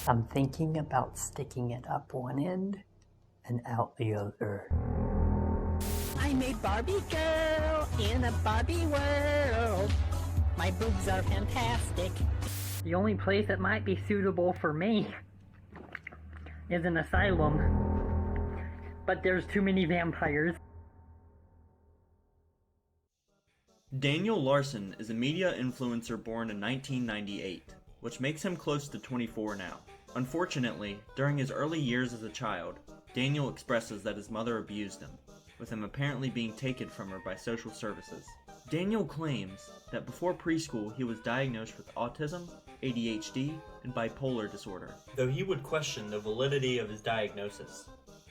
I'm thinking about sticking it up one end and out the other. I'm a Barbie girl in a Barbie world. My boobs are fantastic. The only place that might be suitable for me is an asylum. But there's too many vampires. Daniel Larson is a media influencer born in 1998, which makes him close to 24 now. Unfortunately, during his early years as a child, Daniel expresses that his mother abused him, with him apparently being taken from her by social services. Daniel claims that before preschool he was diagnosed with autism, ADHD, and bipolar disorder, though he would question the validity of his diagnosis.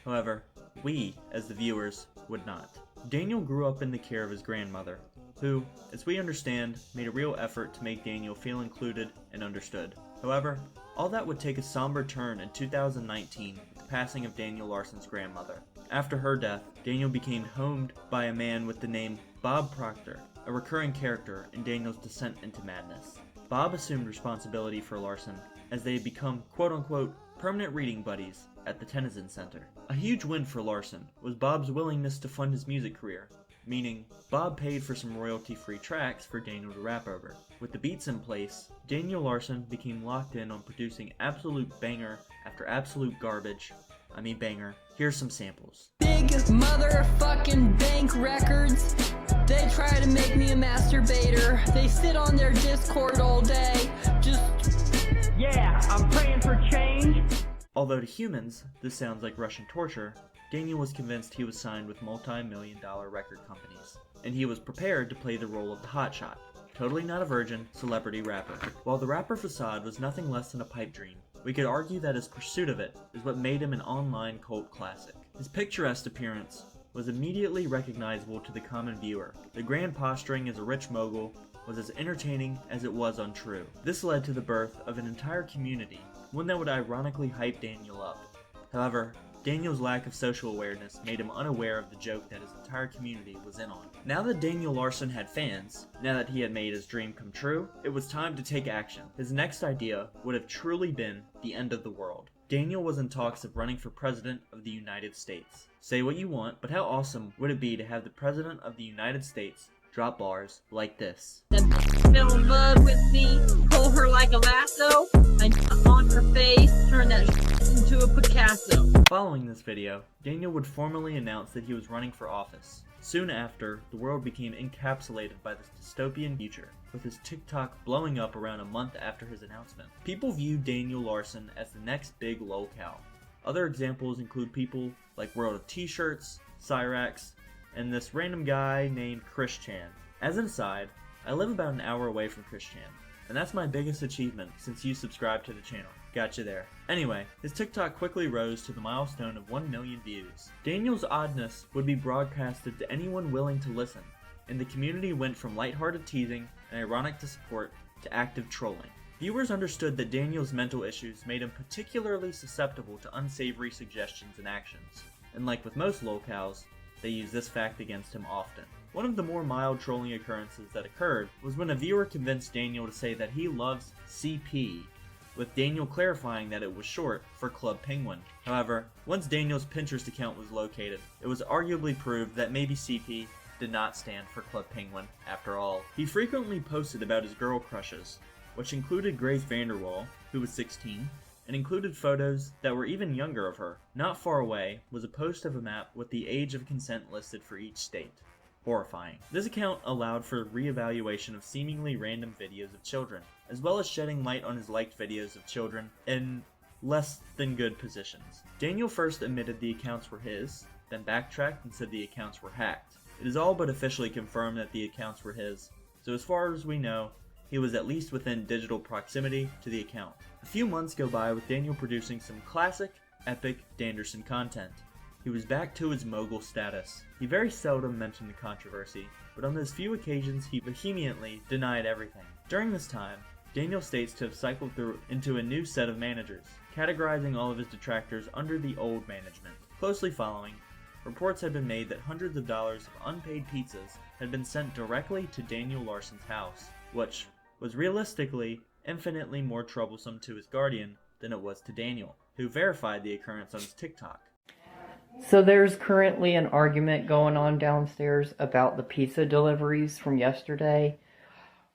However, we, as the viewers, would not. Daniel grew up in the care of his grandmother, who, as we understand, made a real effort to make Daniel feel included and understood. However, all that would take a somber turn in 2019 with the passing of Daniel Larson's grandmother. After her death, Daniel became homed by a man with the name Bob Proctor, a recurring character in Daniel's descent into madness. Bob assumed responsibility for Larson, as they had become quote-unquote permanent reading buddies at the Tennyson Center. A huge win for Larson was Bob's willingness to fund his music career, meaning Bob paid for some royalty-free tracks for Daniel to rap over. With the beats in place, Daniel Larson became locked in on producing absolute banger after absolute garbage. I mean banger. Here's some samples. Big motherfucking bank records. They try to make me a masturbator. They sit on their Discord all day. Yeah, I'm praying for change. Although to humans, this sounds like Russian torture, Daniel was convinced he was signed with multi-million-dollar record companies, and he was prepared to play the role of the hotshot, totally not a virgin, celebrity rapper. While the rapper facade was nothing less than a pipe dream, we could argue that his pursuit of it is what made him an online cult classic. His picturesque appearance was immediately recognizable to the common viewer. The grand posturing as a rich mogul was as entertaining as it was untrue. This led to the birth of an entire community, one that would ironically hype Daniel up. However, Daniel's lack of social awareness made him unaware of the joke that his entire community was in on. Now that Daniel Larson had fans, now that he had made his dream come true, it was time to take action. His next idea would have truly been the end of the world. Daniel was in talks of running for President of the United States. Say what you want, but how awesome would it be to have the President of the United States drop bars like this? Fell in love with me, pull her like a lasso, and on her face, turn that into a Picasso. Following this video, Daniel would formally announce that he was running for office. Soon after, the world became encapsulated by this dystopian future, with his TikTok blowing up around a month after his announcement. People viewed Daniel Larson as the next big Lolcow. Other examples include people like World of T-Shirts, Cyrax, and this random guy named Chris Chan. As an aside, I live about an hour away from Chris Chan, and that's my biggest achievement since you subscribed to the channel. Gotcha there. Anyway, his TikTok quickly rose to the milestone of 1 million views. Daniel's oddness would be broadcasted to anyone willing to listen, and the community went from lighthearted teasing and ironic to support to active trolling. Viewers understood that Daniel's mental issues made him particularly susceptible to unsavory suggestions and actions, and like with most lolcows, they used this fact against him often. One of the more mild trolling occurrences that occurred was when a viewer convinced Daniel to say that he loves CP, with Daniel clarifying that it was short for Club Penguin. However, once Daniel's Pinterest account was located, it was arguably proved that maybe CP did not stand for Club Penguin after all. He frequently posted about his girl crushes, which included Grace Vanderwall, who was 16, and included photos that were even younger of her. Not far away was a post of a map with the age of consent listed for each state. Horrifying. This account allowed for reevaluation of seemingly random videos of children, as well as shedding light on his liked videos of children in less than good positions. Daniel first admitted the accounts were his, then backtracked and said the accounts were hacked. It is all but officially confirmed that the accounts were his, so as far as we know, he was at least within digital proximity to the account. A few months go by with Daniel producing some classic, epic Danderson content. He was back to his mogul status. He very seldom mentioned the controversy, but on those few occasions he vehemently denied everything. During this time, Daniel states to have cycled through into a new set of managers, categorizing all of his detractors under the old management. Closely following, reports had been made that hundreds of dollars of unpaid pizzas had been sent directly to Daniel Larson's house, which was realistically infinitely more troublesome to his guardian than it was to Daniel, who verified the occurrence on his TikTok. So there's currently an argument going on downstairs about the pizza deliveries from yesterday.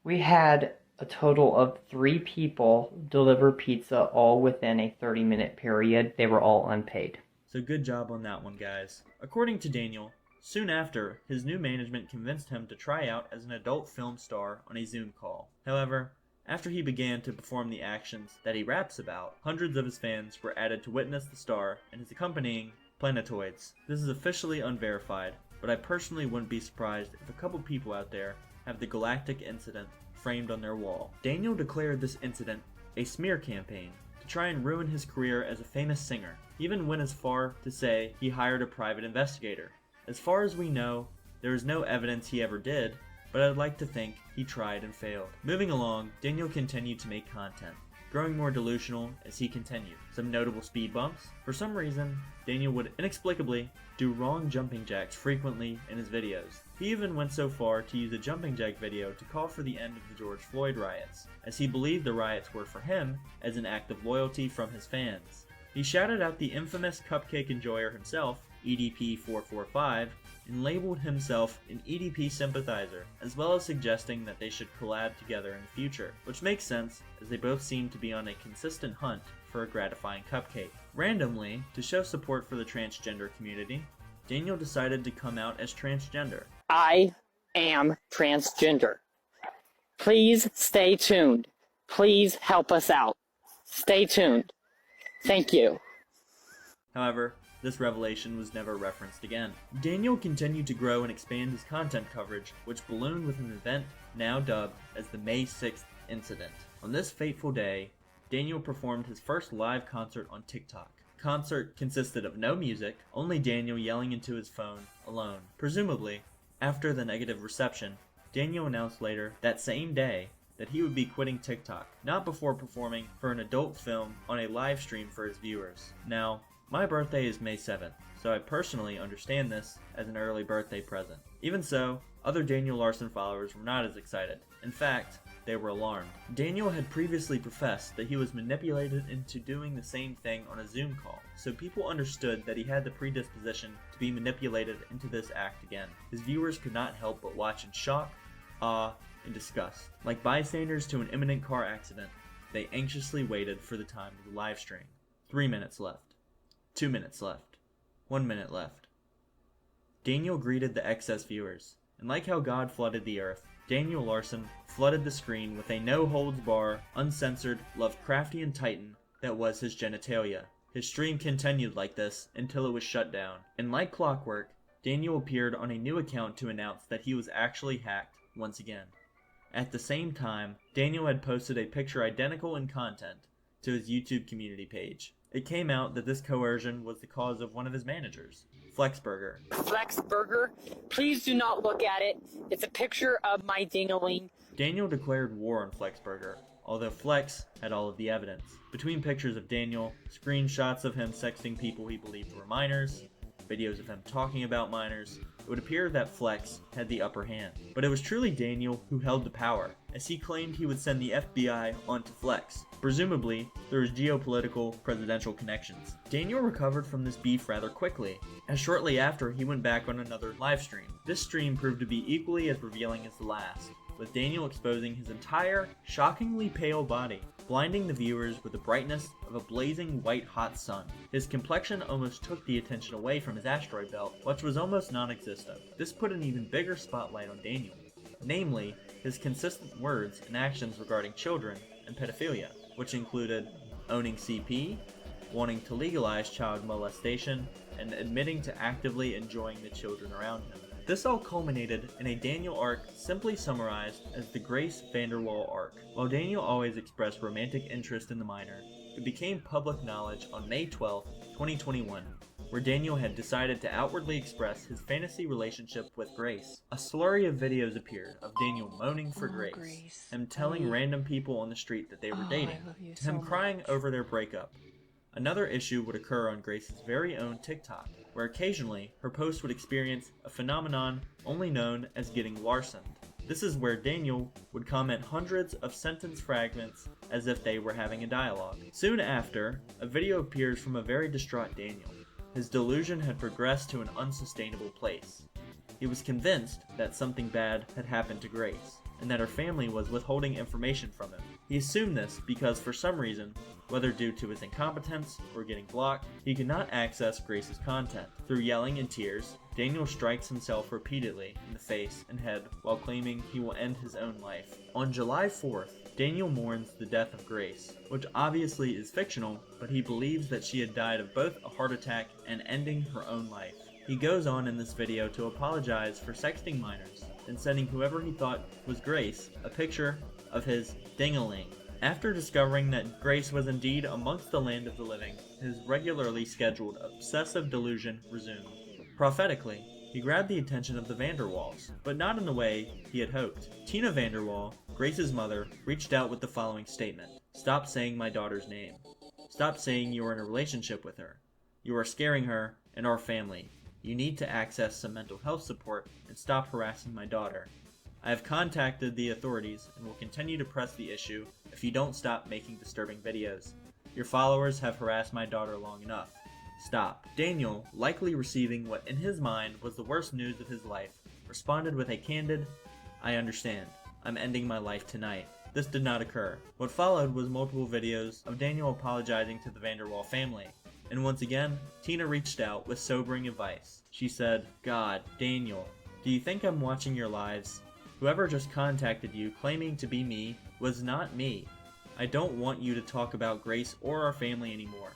We had a total of 3 people deliver pizza all within a 30-minute period. They were all unpaid. So good job on that one, guys. According to Daniel, soon after, his new management convinced him to try out as an adult film star on a Zoom call. However, after he began to perform the actions that he raps about, hundreds of his fans were added to witness the star and his accompanying planetoids. This is officially unverified, but I personally wouldn't be surprised if a couple people out there have the galactic incident framed on their wall. Daniel declared this incident a smear campaign to try and ruin his career as a famous singer. He even went as far to say he hired a private investigator. As far as we know, there is no evidence he ever did, but I'd like to think he tried and failed. Moving along, Daniel continued to make content, growing more delusional as he continued. Some notable speed bumps. For some reason, Daniel would inexplicably do wrong jumping jacks frequently in his videos. He even went so far to use a jumping jack video to call for the end of the George Floyd riots, as he believed the riots were for him as an act of loyalty from his fans. He shouted out the infamous cupcake enjoyer himself, EDP445, and labeled himself an EDP sympathizer, as well as suggesting that they should collab together in the future, which makes sense as they both seem to be on a consistent hunt for a gratifying cupcake. Randomly, to show support for the transgender community, Daniel decided to come out as transgender. I am transgender. Please stay tuned. Please help us out. Stay tuned. Thank you. However, this revelation was never referenced again. Daniel continued to grow and expand his content coverage, which ballooned with an event now dubbed as the May 6th incident. On this fateful day, Daniel performed his first live concert on TikTok. The concert consisted of no music, only Daniel yelling into his phone alone. Presumably, after the negative reception, Daniel announced later that same day that he would be quitting TikTok, not before performing for an adult film on a live stream for his viewers. Now, my birthday is May 7th, so I personally understand this as an early birthday present. Even so, other Daniel Larson followers were not as excited. In fact, they were alarmed. Daniel had previously professed that he was manipulated into doing the same thing on a Zoom call, so people understood that he had the predisposition to be manipulated into this act again. His viewers could not help but watch in shock, awe, and disgust. Like bystanders to an imminent car accident, they anxiously waited for the time of the live stream. 3 minutes left. 2 minutes left. 1 minute left. Daniel greeted the excess viewers, and like how God flooded the earth, Daniel Larson flooded the screen with a no-holds-bar, uncensored, Lovecraftian titan that was his genitalia. His stream continued like this until it was shut down, and like clockwork, Daniel appeared on a new account to announce that he was actually hacked once again. At the same time, Daniel had posted a picture identical in content to his YouTube community page. It came out that this coercion was the cause of one of his managers, Flexburger. Flexburger, please do not look at it. It's a picture of my ding-a-ling. Daniel declared war on Flexburger, although Flex had all of the evidence. Between pictures of Daniel, screenshots of him sexting people he believed were minors, videos of him talking about minors, it would appear that Flex had the upper hand. But it was truly Daniel who held the power, as he claimed he would send the FBI onto Flex, presumably through his geopolitical presidential connections. Daniel recovered from this beef rather quickly, as shortly after he went back on another live stream. This stream proved to be equally as revealing as the last, with Daniel exposing his entire, shockingly pale body, blinding the viewers with the brightness of a blazing white-hot sun. His complexion almost took the attention away from his asteroid belt, which was almost non-existent. This put an even bigger spotlight on Daniel, namely, his consistent words and actions regarding children and pedophilia, which included owning CP, wanting to legalize child molestation, and admitting to actively enjoying the children around him. This all culminated in a Daniel arc simply summarized as the Grace Vanderwall arc. While Daniel always expressed romantic interest in the minor, it became public knowledge on May 12, 2021, where Daniel had decided to outwardly express his fantasy relationship with Grace. A slurry of videos appeared of Daniel moaning for Grace, him telling random people on the street that they were dating, to him crying over their breakup. Another issue would occur on Grace's very own TikTok, where occasionally her posts would experience a phenomenon only known as getting Larsoned. This is where Daniel would comment hundreds of sentence fragments as if they were having a dialogue. Soon after, a video appears from a very distraught Daniel. His delusion had progressed to an unsustainable place. He was convinced that something bad had happened to Grace, and that her family was withholding information from him. He assumed this because for some reason, whether due to his incompetence or getting blocked, he could not access Grace's content. Through yelling and tears, Daniel strikes himself repeatedly in the face and head while claiming he will end his own life. On July 4th, Daniel mourns the death of Grace, which obviously is fictional, but he believes that she had died of both a heart attack and ending her own life. He goes on in this video to apologize for sexting minors and sending whoever he thought was Grace a picture of his ding-a-ling. After discovering that Grace was indeed amongst the land of the living, his regularly scheduled obsessive delusion resumed. Prophetically, he grabbed the attention of the Vanderwalls, but not in the way he had hoped. Tina Vanderwall, Grace's mother, reached out with the following statement: "Stop saying my daughter's name. Stop saying you are in a relationship with her. You are scaring her and our family. You need to access some mental health support and stop harassing my daughter. I have contacted the authorities and will continue to press the issue if you don't stop making disturbing videos. Your followers have harassed my daughter long enough. Stop." Daniel, likely receiving what in his mind was the worst news of his life, responded with a candid, "I understand. I'm ending my life tonight." This did not occur. What followed was multiple videos of Daniel apologizing to the Vanderwall family. And once again, Tina reached out with sobering advice. She said, "God, Daniel, do you think I'm watching your lives? Whoever just contacted you claiming to be me was not me. I don't want you to talk about Grace or our family anymore.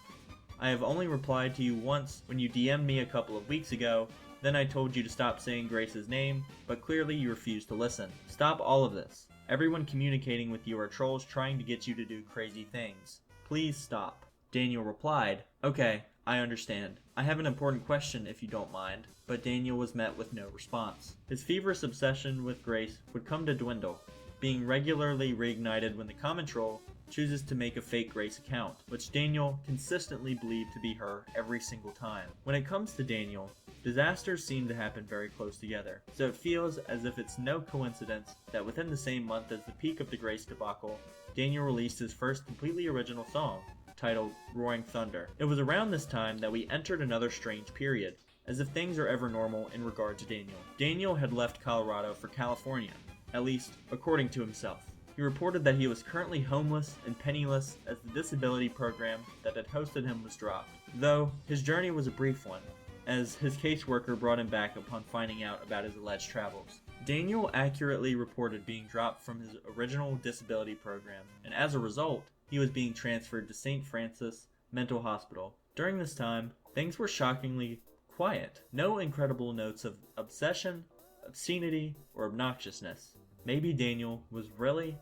I have only replied to you once when you DM'd me a couple of weeks ago, then I told you to stop saying Grace's name, but clearly you refused to listen. Stop all of this. Everyone communicating with you are trolls trying to get you to do crazy things. Please stop." Daniel replied, "Okay, I understand. I have an important question if you don't mind," but Daniel was met with no response. His feverish obsession with Grace would come to dwindle, being regularly reignited when the common troll chooses to make a fake Grace account, which Daniel consistently believed to be her every single time. When it comes to Daniel, disasters seem to happen very close together, so it feels as if it's no coincidence that within the same month as the peak of the Grace debacle, Daniel released his first completely original song, titled Roaring Thunder. It was around this time that we entered another strange period, as if things are ever normal in regard to Daniel. Daniel had left Colorado for California, at least according to himself. He reported that he was currently homeless and penniless as the disability program that had hosted him was dropped, though his journey was a brief one, as his caseworker brought him back upon finding out about his alleged travels. Daniel accurately reported being dropped from his original disability program, and as a result, he was being transferred to St. Francis Mental Hospital. During this time, things were shockingly quiet. No incredible notes of obsession, obscenity, or obnoxiousness. Maybe Daniel was really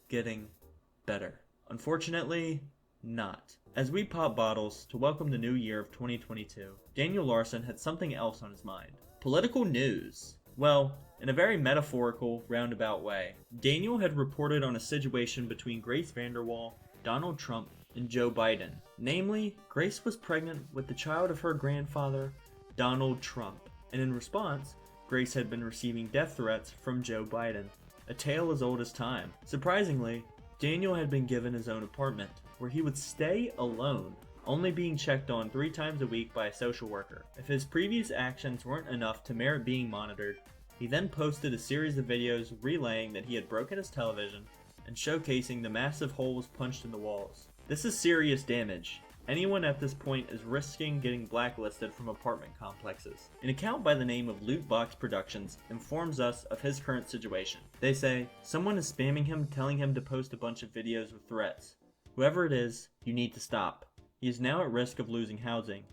getting better. Unfortunately, not. As we pop bottles to welcome the new year of 2022, Daniel Larson had something else on his mind. Political news. Well, in a very metaphorical, roundabout way, Daniel had reported on a situation between Grace Vanderwall, Donald Trump, and Joe Biden. Namely, Grace was pregnant with the child of her grandfather, Donald Trump, and in response, Grace had been receiving death threats from Joe Biden. A tale as old as time. Surprisingly, Daniel had been given his own apartment, where he would stay alone, only being checked on 3 times a week by a social worker. If his previous actions weren't enough to merit being monitored, he then posted a series of videos relaying that he had broken his television and showcasing the massive holes punched in the walls. This is serious damage. Anyone at this point is risking getting blacklisted from apartment complexes. An account by the name of Lootbox Productions informs us of his current situation. They say, someone is spamming him telling him to post a bunch of videos with threats. Whoever it is, you need to stop. He is now at risk of losing housing.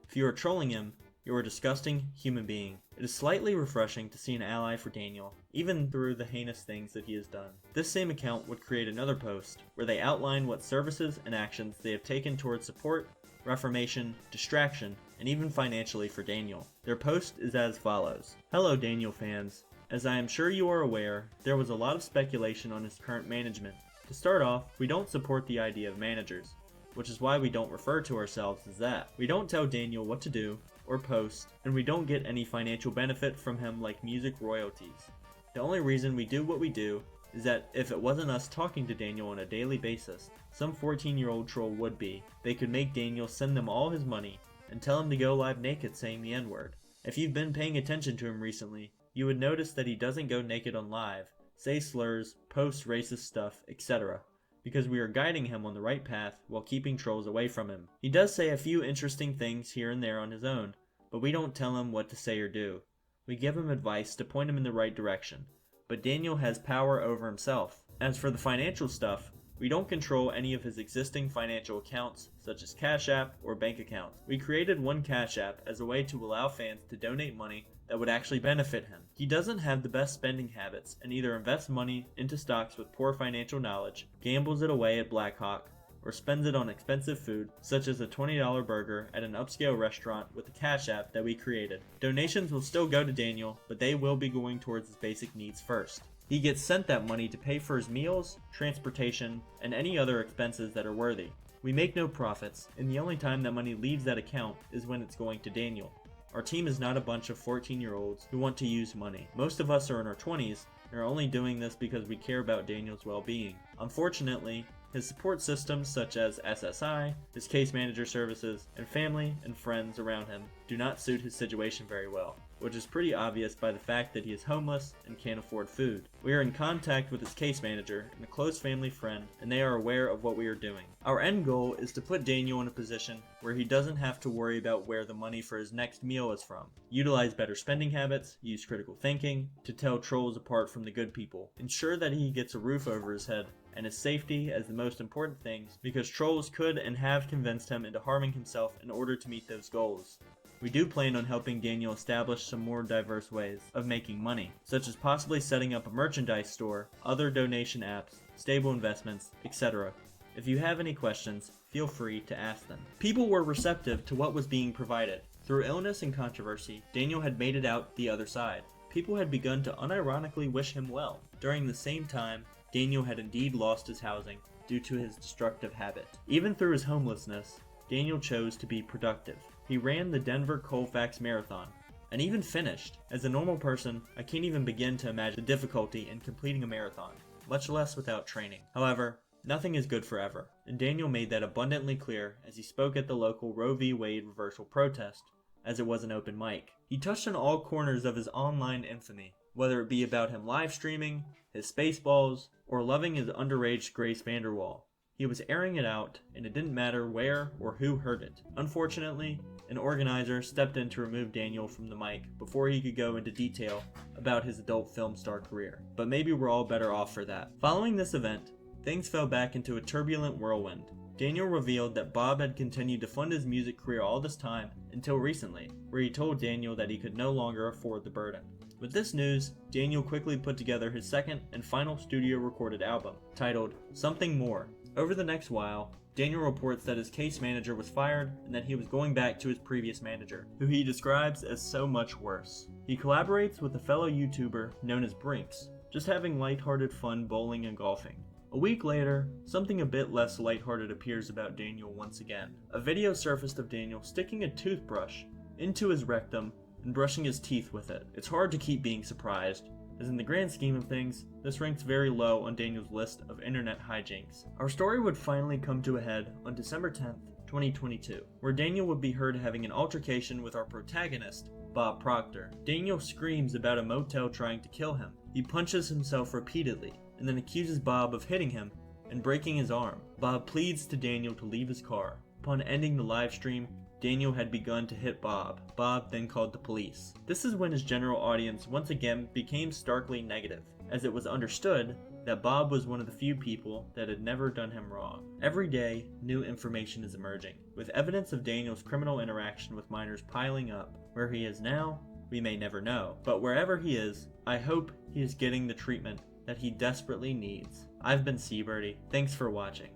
If you are trolling him, you are a disgusting human being. It is slightly refreshing to see an ally for Daniel, even through the heinous things that he has done. This same account would create another post, where they outline what services and actions they have taken towards support, reformation, distraction, and even financially for Daniel. Their post is as follows. Hello Daniel fans. As I am sure you are aware, there was a lot of speculation on his current management. To start off, we don't support the idea of managers, which is why we don't refer to ourselves as that. We don't tell Daniel what to do or post, and we don't get any financial benefit from him like music royalties. The only reason we do what we do is that if it wasn't us talking to Daniel on a daily basis, some 14-year-old troll would be. They could make Daniel send them all his money and tell him to go live naked saying the N-word. If you've been paying attention to him recently, you would notice that he doesn't go naked on live, say slurs, post racist stuff, etc. because we are guiding him on the right path while keeping trolls away from him. He does say a few interesting things here and there on his own, but we don't tell him what to say or do. We give him advice to point him in the right direction, but Daniel has power over himself. As for the financial stuff, we don't control any of his existing financial accounts, such as Cash App or bank accounts. We created one Cash App as a way to allow fans to donate money that would actually benefit him. He doesn't have the best spending habits and either invests money into stocks with poor financial knowledge, gambles it away at Blackhawk, or spends it on expensive food, such as a $20 burger at an upscale restaurant with the Cash App that we created. Donations will still go to Daniel, but they will be going towards his basic needs first. He gets sent that money to pay for his meals, transportation, and any other expenses that are worthy. We make no profits, and the only time that money leaves that account is when it's going to Daniel. Our team is not a bunch of 14-year-olds who want to use money. Most of us are in our 20s and are only doing this because we care about Daniel's well-being. Unfortunately, his support systems such as SSI, his case manager services, and family and friends around him do not suit his situation very well, which is pretty obvious by the fact that he is homeless and can't afford food. We are in contact with his case manager and a close family friend, and they are aware of what we are doing. Our end goal is to put Daniel in a position where he doesn't have to worry about where the money for his next meal is from. Utilize better spending habits, use critical thinking to tell trolls apart from the good people. Ensure that he gets a roof over his head and his safety as the most important things, because trolls could and have convinced him into harming himself in order to meet those goals. We do plan on helping Daniel establish some more diverse ways of making money, such as possibly setting up a merchandise store, other donation apps, stable investments, etc. If you have any questions, feel free to ask them. People were receptive to what was being provided. Through illness and controversy, Daniel had made it out the other side. People had begun to unironically wish him well. During the same time, Daniel had indeed lost his housing due to his destructive habit. Even through his homelessness, Daniel chose to be productive. He ran the Denver Colfax Marathon, and even finished. As a normal person, I can't even begin to imagine the difficulty in completing a marathon, much less without training. However, nothing is good forever, and Daniel made that abundantly clear as he spoke at the local Roe v. Wade reversal protest, as it was an open mic. He touched on all corners of his online infamy, whether it be about him live streaming, his Spaceballs, or loving his underage Grace Vanderwall. He was airing it out, and it didn't matter where or who heard it. Unfortunately, an organizer stepped in to remove Daniel from the mic before he could go into detail about his adult film star career. But maybe we're all better off for that. Following this event, things fell back into a turbulent whirlwind. Daniel revealed that Bob had continued to fund his music career all this time until recently, where he told Daniel that he could no longer afford the burden. With this news, Daniel quickly put together his second and final studio recorded album, titled Something More. Over the next while, Daniel reports that his case manager was fired and that he was going back to his previous manager, who he describes as so much worse. He collaborates with a fellow YouTuber known as Brinks, just having lighthearted fun bowling and golfing. A week later, something a bit less lighthearted appears about Daniel once again. A video surfaced of Daniel sticking a toothbrush into his rectum and brushing his teeth with it. It's hard to keep being surprised, as in the grand scheme of things, this ranks very low on Daniel's list of internet hijinks. Our story would finally come to a head on December 10th, 2022, where Daniel would be heard having an altercation with our protagonist, Bob Proctor. Daniel screams about a motel trying to kill him. He punches himself repeatedly, and then accuses Bob of hitting him and breaking his arm. Bob pleads to Daniel to leave his car. Upon ending the live stream, Daniel had begun to hit Bob. Bob then called the police. This is when his general audience once again became starkly negative, as it was understood that Bob was one of the few people that had never done him wrong. Every day, new information is emerging, with evidence of Daniel's criminal interaction with minors piling up. Where he is now, we may never know, but wherever he is, I hope he is getting the treatment that he desperately needs. I've been Seabirdie. Thanks for watching.